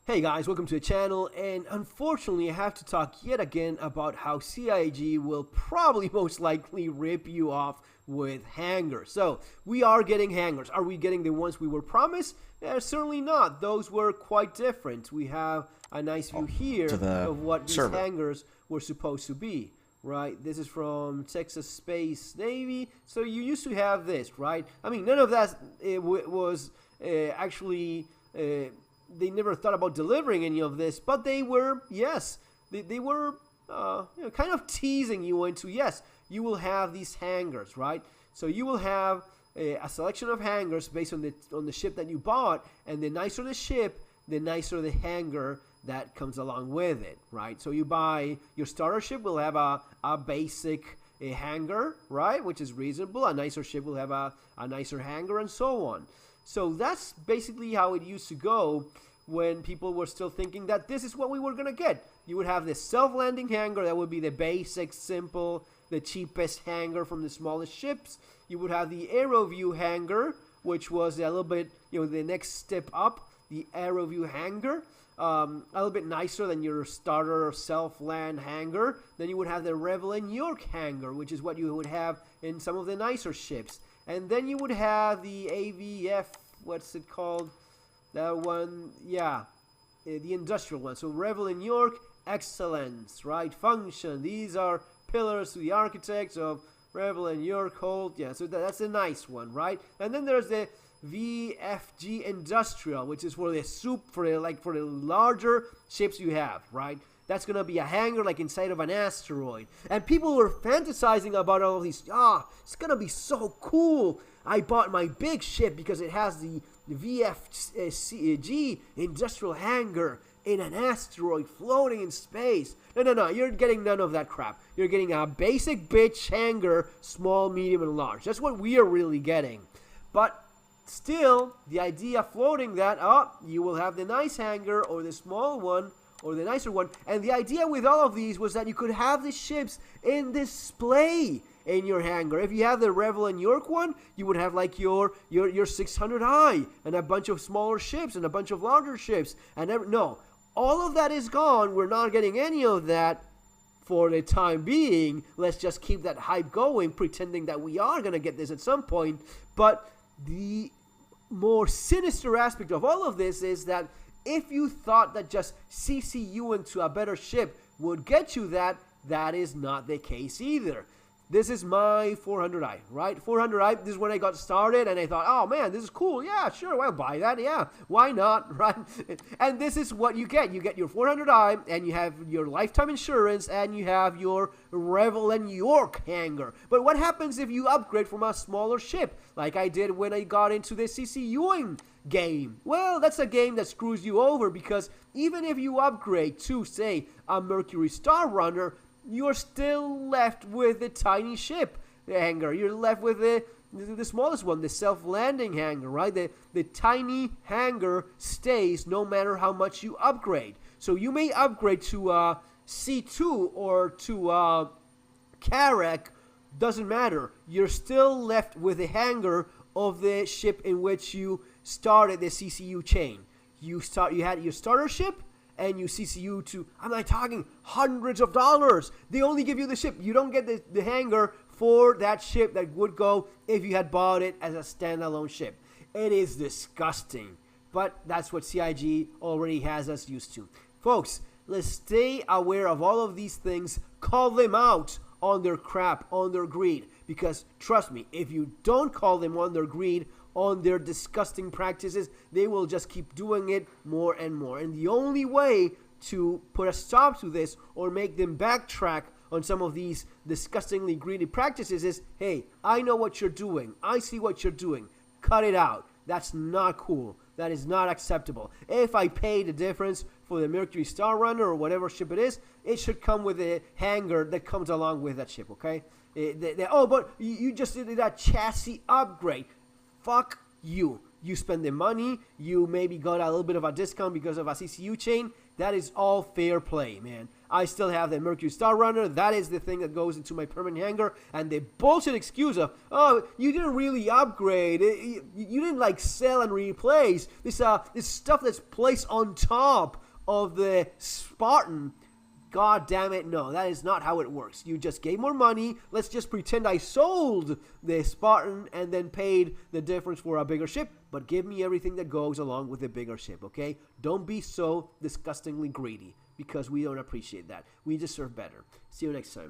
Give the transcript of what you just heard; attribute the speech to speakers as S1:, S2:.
S1: Hey guys, welcome to the channel, and unfortunately I have to talk yet again about how CIG will probably most likely rip you off with hangars. So, we are getting hangars. Are we getting the ones we were promised? Certainly not. Those were quite different. We have a nice view here of what these hangars were supposed to be. Right, this is from Texas Space Navy. So you used to have this, right? I mean, none of that was actually... they never thought about delivering any of this, but they were, yes, they were kind of teasing you into, yes, you will have these hangars, right? So you will have a selection of hangars based on the ship that you bought, and the nicer the ship, the nicer the hangar that comes along with it, right? So you buy your starter ship will have a basic hangar, right, which is reasonable. A nicer ship will have a nicer hangar, and so on. So that's basically how it used to go when people were still thinking that this is what we were going to get. You would have this self-landing hangar that would be the basic, simple, the cheapest hangar from the smallest ships. You would have the aero view hangar, which was a little bit, the next step up, the aero view hangar. A little bit nicer than your starter self-land hangar. Then you would have the Rebel and York hangar, which is what you would have in some of the nicer ships. And then you would have the AVF, what's it called? That one, yeah, the industrial one. So Rebel in York, excellence, right? Function. These are pillars to the architects of Rebel and York hold. Yeah, so that's a nice one, right? And then there's the VFG industrial, which is for the larger ships you have, right? That's going to be a hangar like inside of an asteroid. And people were fantasizing about all of these. It's going to be so cool. I bought my big ship because it has the VFG industrial hangar in an asteroid floating in space. No. You're getting none of that crap. You're getting a basic bitch hangar, small, medium, and large. That's what we are really getting. But still, the idea floating that, you will have the nice hangar or the small one, or the nicer one. And the idea with all of these was that you could have the ships in display in your hangar. If you have the Rebel and York one, you would have like your 600i and a bunch of smaller ships and a bunch of larger ships. And no, all of that is gone. We're not getting any of that for the time being. Let's just keep that hype going, pretending that we are going to get this at some point. But the more sinister aspect of all of this is that if you thought that just CCU into a better ship would get you that, that is not the case either. This is my 400i, right? 400i, this is when I got started, and I thought, oh man, this is cool. Yeah, sure, I'll buy that. Yeah, why not, right? And this is what you get. You get your 400i, and you have your lifetime insurance, and you have your Rebel and York hangar. But what happens if you upgrade from a smaller ship, like I did when I got into the CCUing game? Well, that's a game that screws you over, because even if you upgrade to, say, a Mercury Star Runner, you're still left with the tiny ship hangar. You're left with the smallest one, the self-landing hangar, right? The tiny hangar stays no matter how much you upgrade. So you may upgrade to C2 or to Carrack, doesn't matter. You're still left with the hangar of the ship in which you started the CCU chain. You had your starter ship, and you CCU to, I'm not talking hundreds of dollars. They only give you the ship. You don't get the hangar for that ship that would go if you had bought it as a standalone ship. It is disgusting. But that's what CIG already has us used to. Folks, let's stay aware of all of these things. Call them out on their crap, on their greed. Because trust me, if you don't call them on their greed, on their disgusting practices, they will just keep doing it more and more. And the only way to put a stop to this or make them backtrack on some of these disgustingly greedy practices is, hey, I know what you're doing. I see what you're doing. Cut it out. That's not cool. That is not acceptable. If I pay the difference for the Mercury Star Runner or whatever ship it is, it should come with a hangar that comes along with that ship, okay? But you just did that chassis upgrade. Fuck you. You spend the money. You maybe got a little bit of a discount because of a CCU chain. That is all fair play, man. I still have the Mercury Star Runner. That is the thing that goes into my permanent hangar. And the bullshit excuse of, oh, you didn't really upgrade. You didn't like sell and replace. This stuff that's placed on top of the Spartan. God damn it, no, that is not how it works. You just gave more money. Let's just pretend I sold the Spartan and then paid the difference for a bigger ship, but give me everything that goes along with the bigger ship, okay? Don't be so disgustingly greedy, because we don't appreciate that. We deserve better. See you next time.